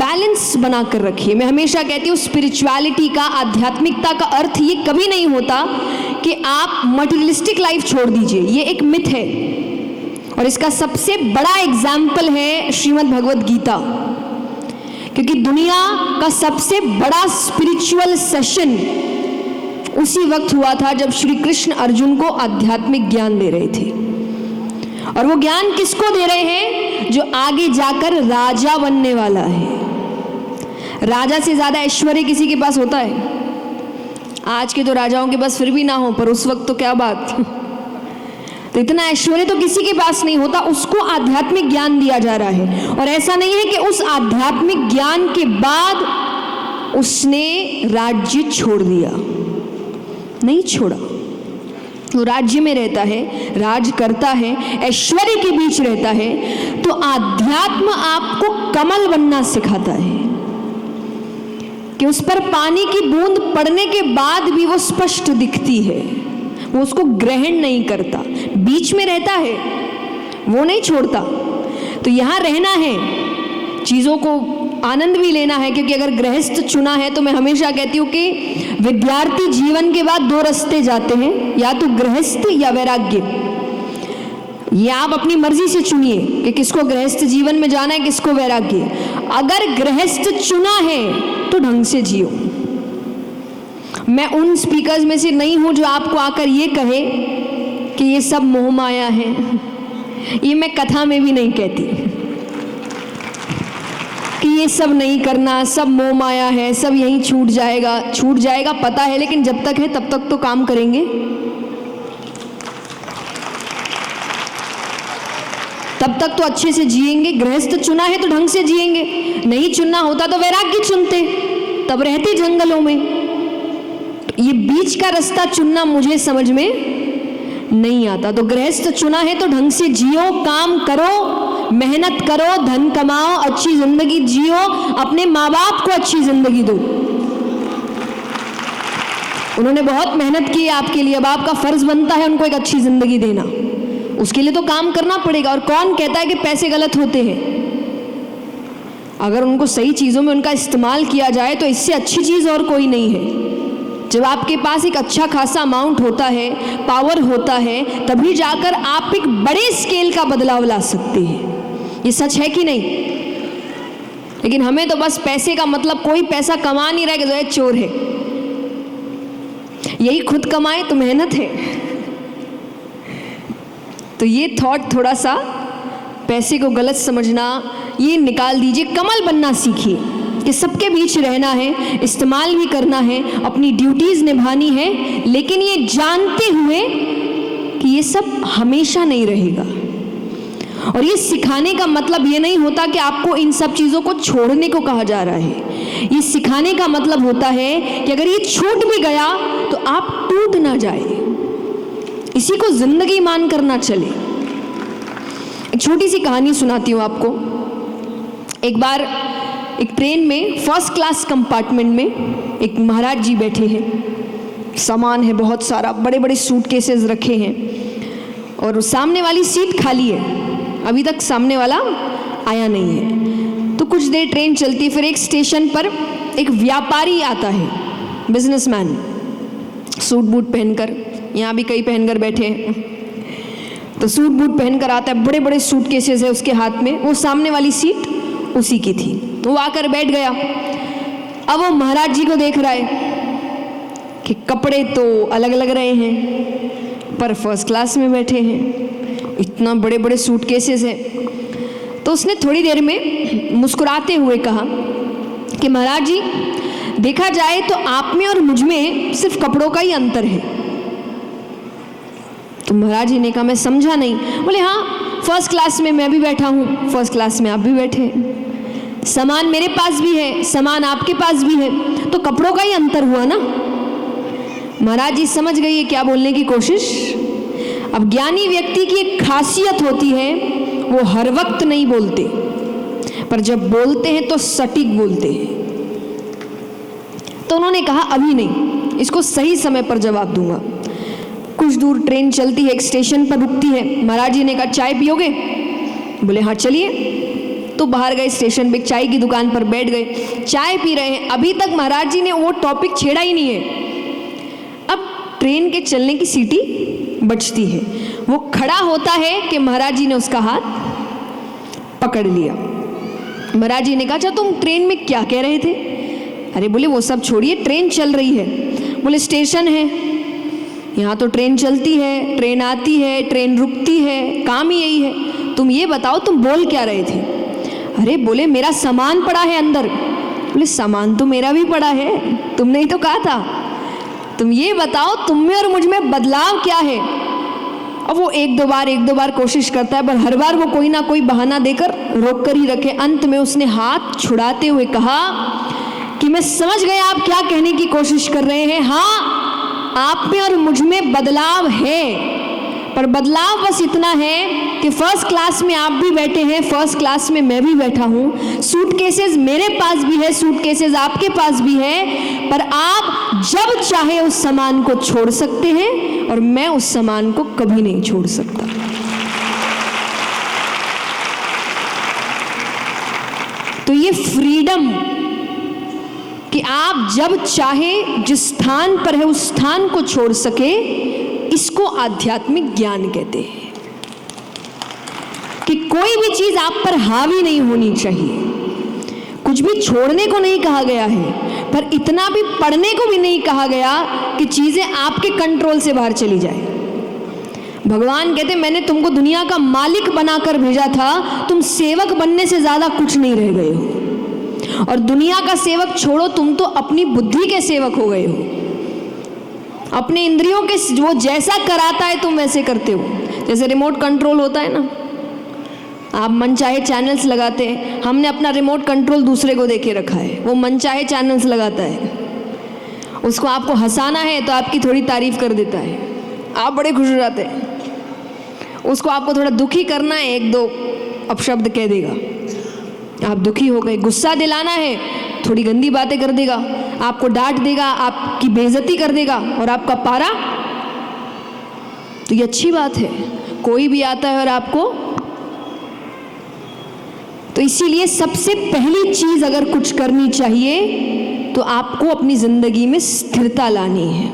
Balance बना कर रखिए। मैं हमेशा कहती हूँ स्पिरिचुअलिटी का, आध्यात्मिकता का अर्थ ये कभी नहीं होता कि आप मटेरियलिस्टिक लाइफ छोड़ दीजिए, ये एक मिथ है। और इसका सबसे बड़ा एग्जाम्पल है श्रीमद् भगवद गीता, क्योंकि दुनिया का सबसे बड़ा स्पिरिचुअल सेशन उसी वक्त हुआ था जब श्री कृष्ण अर्जुन को आध्यात्मिक ज्ञान दे रहे थे। और वो ज्ञान किसको दे रहे हैं? जो आगे जाकर राजा बनने वाला है। राजा से ज्यादा ऐश्वर्य किसी के पास होता है? आज के तो राजाओं के पास फिर भी ना हो, पर उस वक्त तो क्या बात। तो इतना ऐश्वर्य तो किसी के पास नहीं होता, उसको आध्यात्मिक ज्ञान दिया जा रहा है। और ऐसा नहीं है कि उस आध्यात्मिक ज्ञान के बाद उसने राज्य छोड़ दिया, नहीं छोड़ा। वो राज्य में रहता है, राज करता है, ऐश्वर्य के बीच रहता है। तो आध्यात्म आपको कमल बनना सिखाता है कि उस पर पानी की बूंद पड़ने के बाद भी वो स्पष्ट दिखती है, वो उसको ग्रहण नहीं करता, बीच में रहता है, वो नहीं छोड़ता। तो यहाँ रहना है, चीज़ों को आनंद भी लेना है, क्योंकि अगर गृहस्थ चुना है तो मैं हमेशा कहती हूँ कि विद्यार्थी जीवन के बाद दो रास्ते जाते हैं, या तो गृहस्थ या वैराग्य। ये आप अपनी मर्जी से चुनिए कि किसको गृहस्थ जीवन में जाना है, किसको वैराग्य। अगर गृहस्थ चुना है तो ढंग से जियो। मैं उन स्पीकर्स में से नहीं हूं जो आपको आकर ये कहे कि ये सब मोह माया है। ये मैं कथा में भी नहीं कहती कि ये सब नहीं करना, सब मोह माया है, सब यहीं छूट जाएगा। छूट जाएगा पता है, लेकिन जब तक है तब तक तो काम करेंगे, तब तक तो अच्छे से जिएंगे। गृहस्थ चुना है तो ढंग से जिएंगे, नहीं चुनना होता तो वैराग्य चुनते, तब रहते जंगलों में। ये बीच का रास्ता चुनना मुझे समझ में नहीं आता। तो गृहस्थ चुना है तो ढंग से जियो, काम करो, मेहनत करो, धन कमाओ, अच्छी जिंदगी जियो, अपने माँ बाप को अच्छी जिंदगी दो। उन्होंने बहुत मेहनत की आपके लिए, अब आपका फर्ज बनता है उनको एक अच्छी जिंदगी देना। उसके लिए तो काम करना पड़ेगा। और कौन कहता है कि पैसे गलत होते हैं? अगर उनको सही चीज़ों में उनका इस्तेमाल किया जाए तो इससे अच्छी चीज़ और कोई नहीं है। जब आपके पास एक अच्छा खासा अमाउंट होता है, पावर होता है, तभी जाकर आप एक बड़े स्केल का बदलाव ला सकते हैं। ये सच है कि नहीं? लेकिन हमें तो बस पैसे का मतलब, कोई पैसा कमा नहीं रहा कि जो है चोर है। यही खुद कमाए तो मेहनत है। तो ये थॉट थोड़ा सा, पैसे को गलत समझना, ये निकाल दीजिए। कमल बनना सीखिए कि सबके बीच रहना है, इस्तेमाल भी करना है, अपनी ड्यूटीज़ निभानी है, लेकिन ये जानते हुए कि ये सब हमेशा नहीं रहेगा। और ये सिखाने का मतलब ये नहीं होता कि आपको इन सब चीज़ों को छोड़ने को कहा जा रहा है। ये सिखाने का मतलब होता है कि अगर ये छूट भी गया तो आप टूट ना जाए, इसी को जिंदगी मान कर ना चले। एक छोटी सी कहानी सुनाती हूँ आपको। एक बार एक ट्रेन में फर्स्ट क्लास कंपार्टमेंट में एक महाराज जी बैठे हैं, सामान है बहुत सारा, बड़े बड़े सूटकेसेस रखे हैं, और सामने वाली सीट खाली है। अभी तक सामने वाला आया नहीं है। तो कुछ देर ट्रेन चलती है, फिर एक स्टेशन पर एक व्यापारी आता है, बिजनेसमैन, सूट बूट पहनकर, यहाँ भी कई पहनकर बैठे हैं। तो सूट बूट पहनकर आता है, बड़े बड़े सूटकेसेस है उसके हाथ में। वो सामने वाली सीट उसी की थी, तो वो आकर बैठ गया। अब वो महाराज जी को देख रहा है कि कपड़े तो अलग अलग रहे हैं, पर फर्स्ट क्लास में बैठे हैं, इतना बड़े बड़े सूटकेसेस हैं। तो उसने थोड़ी देर में मुस्कुराते हुए कहा कि महाराज जी, देखा जाए तो आप में और मुझ में सिर्फ कपड़ों का ही अंतर है। तो महाराज जी ने कहा, मैं समझा नहीं। बोले, हाँ, फर्स्ट क्लास में मैं भी बैठा हूँ, फर्स्ट क्लास में आप भी बैठे हैं, सामान मेरे पास भी है, सामान आपके पास भी है, तो कपड़ों का ही अंतर हुआ ना। महाराज जी समझ गई है क्या बोलने की कोशिश। अब ज्ञानी व्यक्ति की एक खासियत होती है, वो हर वक्त नहीं बोलते, पर जब बोलते हैं तो सटीक बोलते हैं। तो उन्होंने कहा, अभी नहीं, इसको सही समय पर जवाब दूंगा। कुछ दूर ट्रेन चलती है, एक स्टेशन पर रुकती है। महाराज जी ने कहा, चाय पियोगे? बोले, हाँ चलिए। तो तो बाहर गए स्टेशन पे, चाय की दुकान पर बैठ गए, चाय पी रहे हैं। अभी तक महाराज जी ने वो टॉपिक छेड़ा ही नहीं है। अब ट्रेन के चलने की सीटी बजती है, वो खड़ा होता है कि महाराज जी ने उसका हाथ पकड़ लिया। महाराज जी ने कहा, अच्छा तुम ट्रेन में क्या कह रहे थे? अरे बोले वो सब छोड़िए, ट्रेन चल रही है। बोले स्टेशन है, यहाँ तो ट्रेन चलती है, ट्रेन आती है, ट्रेन रुकती है, काम ही यही है। तुम ये बताओ तुम बोल क्या रहे थे? अरे बोले मेरा सामान पड़ा है अंदर। बोले सामान तो मेरा भी पड़ा है, तुमने ही तो कहा था। तुम ये बताओ तुम में और मुझ में बदलाव क्या है? अब वो एक दो बार कोशिश करता है, पर हर बार वो कोई ना कोई बहाना देकर रोक कर ही रखे। अंत में उसने हाथ छुड़ाते हुए कहा कि मैं समझ गया आप क्या कहने की कोशिश कर रहे हैं। हाँ, आप में और मुझ में बदलाव है, पर बदलाव बस इतना है कि फर्स्ट क्लास में आप भी बैठे हैं, फर्स्ट क्लास में मैं भी बैठा हूँ, सूटकेसेस मेरे पास भी है, सूटकेसेस आपके पास भी है, पर आप जब चाहे उस सामान को छोड़ सकते हैं और मैं उस सामान को कभी नहीं छोड़ सकता। तो ये फ्रीडम कि आप जब चाहे जिस स्थान पर है उस स्थान को छोड़ सके, इसको आध्यात्मिक ज्ञान कहते हैं। कि कोई भी चीज आप पर हावी नहीं होनी चाहिए। कुछ भी छोड़ने को नहीं कहा गया है, पर इतना भी पढ़ने को भी नहीं कहा गया कि चीजें आपके कंट्रोल से बाहर चली जाए। भगवान कहते मैंने तुमको दुनिया का मालिक बनाकर भेजा था, तुम सेवक बनने से ज्यादा कुछ नहीं रह गए हो। और दुनिया का सेवक छोड़ो, तुम तो अपनी बुद्धि के सेवक हो गए हो। अपने इंद्रियों के वो जैसा कराता है तुम वैसे करते हो। जैसे रिमोट कंट्रोल होता है ना, आप मनचाहे चैनल्स लगाते हैं। हमने अपना रिमोट कंट्रोल दूसरे को देके रखा है, वो मनचाहे चैनल्स लगाता है। उसको आपको हंसाना है तो आपकी थोड़ी तारीफ कर देता है, आप बड़े खुश हो जाते हैं। उसको आपको थोड़ा दुखी करना है, एक दो अपशब्द कह देगा, आप दुखी हो गए। गुस्सा दिलाना है, थोड़ी गंदी बातें कर देगा, आपको डांट देगा, आपकी बेइज्जती कर देगा और आपका पारा। तो ये अच्छी बात है, कोई भी आता है और आपको। तो इसीलिए सबसे पहली चीज अगर कुछ करनी चाहिए तो आपको अपनी जिंदगी में स्थिरता लानी है,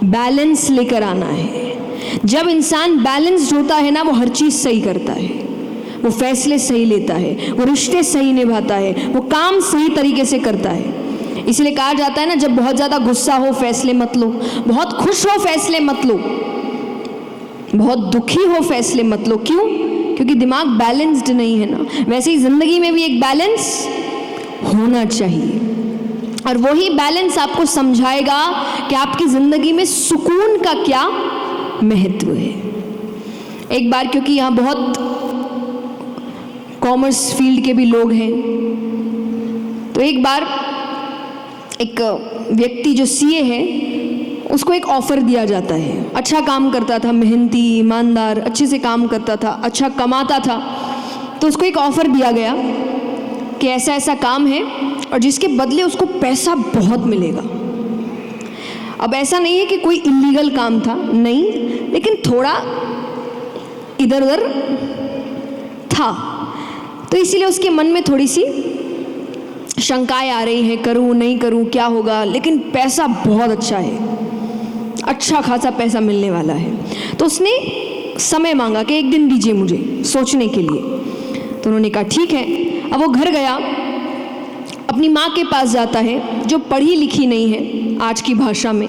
बैलेंस लेकर आना है। जब इंसान बैलेंस्ड होता है ना, वो हर चीज सही करता है, वो फैसले सही लेता है, वो रिश्ते सही निभाता है, वो काम सही तरीके से करता है। इसलिए कहा जाता है ना, जब बहुत ज़्यादा गुस्सा हो फैसले मत लो, बहुत खुश हो फैसले मत लो, बहुत दुखी हो फैसले मत लो। क्यों? क्योंकि दिमाग बैलेंस्ड नहीं है ना। वैसे ही ज़िंदगी में भी एक बैलेंस होना चाहिए, और वही बैलेंस आपको समझाएगा कि आपकी ज़िंदगी में सुकून का क्या महत्व है। एक बार, क्योंकि यहाँ बहुत कॉमर्स फील्ड के भी लोग हैं, तो एक बार एक व्यक्ति जो सीए है उसको एक ऑफ़र दिया जाता है। अच्छा काम करता था, मेहनती, ईमानदार, अच्छे से काम करता था, अच्छा कमाता था। तो उसको एक ऑफ़र दिया गया कि ऐसा ऐसा काम है और जिसके बदले उसको पैसा बहुत मिलेगा। अब ऐसा नहीं है कि कोई इलीगल काम था, नहीं, लेकिन थोड़ा इधर उधर था। तो इसीलिए उसके मन में थोड़ी सी शंकाएं आ रही हैं, करूं नहीं करूं, क्या होगा। लेकिन पैसा बहुत अच्छा है, अच्छा खासा पैसा मिलने वाला है। तो उसने समय मांगा कि एक दिन दीजिए मुझे सोचने के लिए। तो उन्होंने कहा ठीक है। अब वो घर गया, अपनी माँ के पास जाता है, जो पढ़ी लिखी नहीं है आज की भाषा में।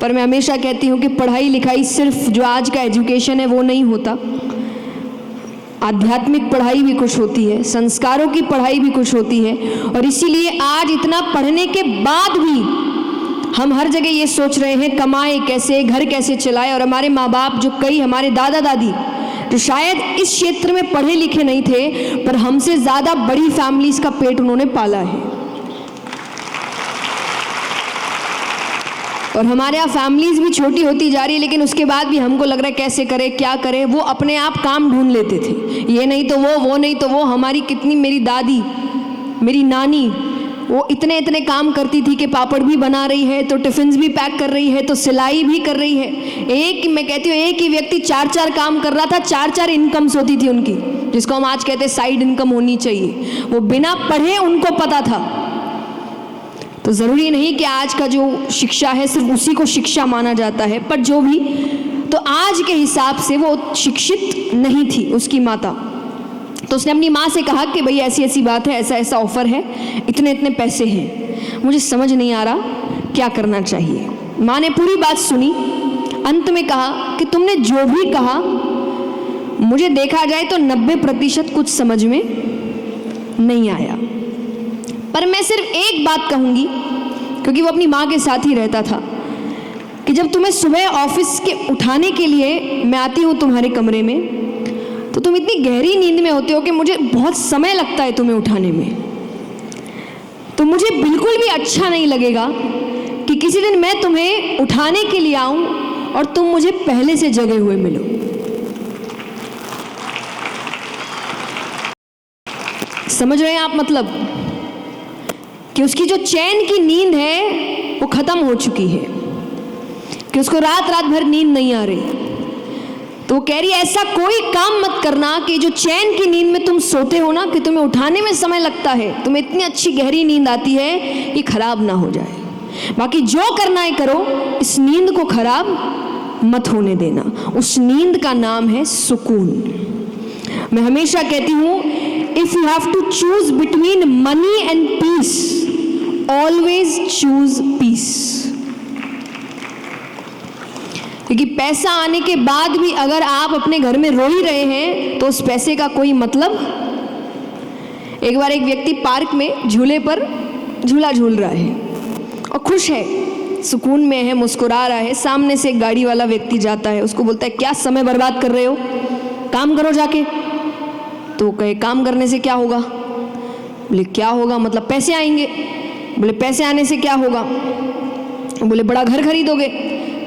पर मैं हमेशा कहती हूँ कि पढ़ाई लिखाई सिर्फ जो आज का एजुकेशन है वो नहीं होता, आध्यात्मिक पढ़ाई भी कुछ होती है, संस्कारों की पढ़ाई भी कुछ होती है। और इसीलिए आज इतना पढ़ने के बाद भी हम हर जगह ये सोच रहे हैं कमाए कैसे, घर कैसे चलाए। और हमारे माँ बाप, जो कई हमारे दादा दादी जो शायद इस क्षेत्र में पढ़े लिखे नहीं थे, पर हमसे ज़्यादा बड़ी फैमिलीज़ का पेट उन्होंने पाला है। और हमारे यहाँ फैमिलीज़ भी छोटी होती जा रही है, लेकिन उसके बाद भी हमको लग रहा है कैसे करें, क्या करें। वो अपने आप काम ढूंढ लेते थे, ये नहीं तो वो नहीं तो वो। हमारी कितनी, मेरी दादी, मेरी नानी, वो इतने इतने काम करती थी कि पापड़ भी बना रही है, तो टिफिन भी पैक कर रही है, तो सिलाई भी कर रही है। मैं कहती हूँ एक ही व्यक्ति 4-4 काम कर रहा था, 4-4 इनकम्स होती थी उनकी, जिसको हम आज कहते हैं साइड इनकम होनी चाहिए। वो बिना पढ़े उनको पता था। तो ज़रूरी नहीं कि आज का जो शिक्षा है सिर्फ उसी को शिक्षा माना जाता है, पर जो भी, तो आज के हिसाब से वो शिक्षित नहीं थी उसकी माता। तो उसने अपनी माँ से कहा कि भाई ऐसी ऐसी बात है, ऐसा ऐसा ऑफ़र है, इतने इतने पैसे हैं, मुझे समझ नहीं आ रहा क्या करना चाहिए। माँ ने पूरी बात सुनी, अंत में कहा कि तुमने जो भी कहा, मुझे देखा जाए तो 90% कुछ समझ में नहीं आया, पर मैं सिर्फ एक बात कहूँगी, क्योंकि वो अपनी माँ के साथ ही रहता था, कि जब तुम्हें सुबह ऑफिस के उठाने के लिए मैं आती हूँ तुम्हारे कमरे में, तो तुम इतनी गहरी नींद में होते हो कि मुझे बहुत समय लगता है तुम्हें उठाने में। तो मुझे बिल्कुल भी अच्छा नहीं लगेगा कि किसी दिन मैं तुम्हें उठाने के लिए आऊँ और तुम मुझे पहले से जगे हुए मिलो। समझ रहे हैं आप? मतलब कि उसकी जो चैन की नींद है वो ख़त्म हो चुकी है, कि उसको रात रात भर नींद नहीं आ रही। तो वो कह रही ऐसा कोई काम मत करना कि जो चैन की नींद में तुम सोते हो ना, कि तुम्हें उठाने में समय लगता है, तुम्हें इतनी अच्छी गहरी नींद आती है, ये खराब ना हो जाए। बाकी जो करना है करो, इस नींद को खराब मत होने देना। उस नींद का नाम है सुकून। मैं हमेशा कहती हूँ, if you have to choose between money and peace, always choose peace. क्योंकि पैसा आने के बाद भी अगर आप अपने घर में रो ही रहे हैं तो उस पैसे का कोई मतलब। एक बार एक व्यक्ति पार्क में झूले पर झूला झूल रहा है और खुश है, सुकून में है, मुस्कुरा रहा है। सामने से एक गाड़ी वाला व्यक्ति जाता है, उसको बोलता है क्या समय बर्बाद कर रहे हो, काम करो जाके। तो कहे काम करने से क्या होगा? बोले क्या होगा, मतलब पैसे आएंगे। बोले पैसे आने से क्या होगा? बोले बड़ा घर खरीदोगे।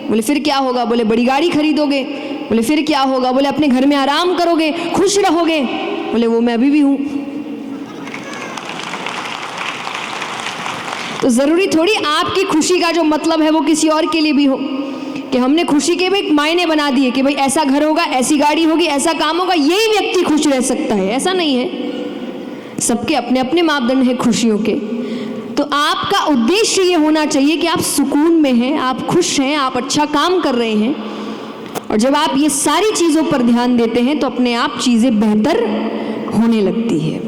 बोले फिर क्या होगा? बोले बड़ी गाड़ी खरीदोगे। बोले फिर क्या होगा? बोले अपने घर में आराम करोगे, खुश रहोगे। बोले वो मैं अभी भी हूँ। तो ज़रूरी थोड़ी आपकी खुशी का जो मतलब है वो किसी और के लिए भी हो, कि हमने खुशी के भी एक मायने बना दिए कि भाई ऐसा घर होगा, ऐसी गाड़ी होगी, ऐसा काम होगा, यही व्यक्ति खुश रह सकता है। ऐसा नहीं है, सबके अपने अपने मापदंड हैं खुशियों के। तो आपका उद्देश्य ये होना चाहिए कि आप सुकून में हैं, आप खुश हैं, आप अच्छा काम कर रहे हैं। और जब आप ये सारी चीज़ों पर ध्यान देते हैं तो अपने आप चीज़ें बेहतर होने लगती है।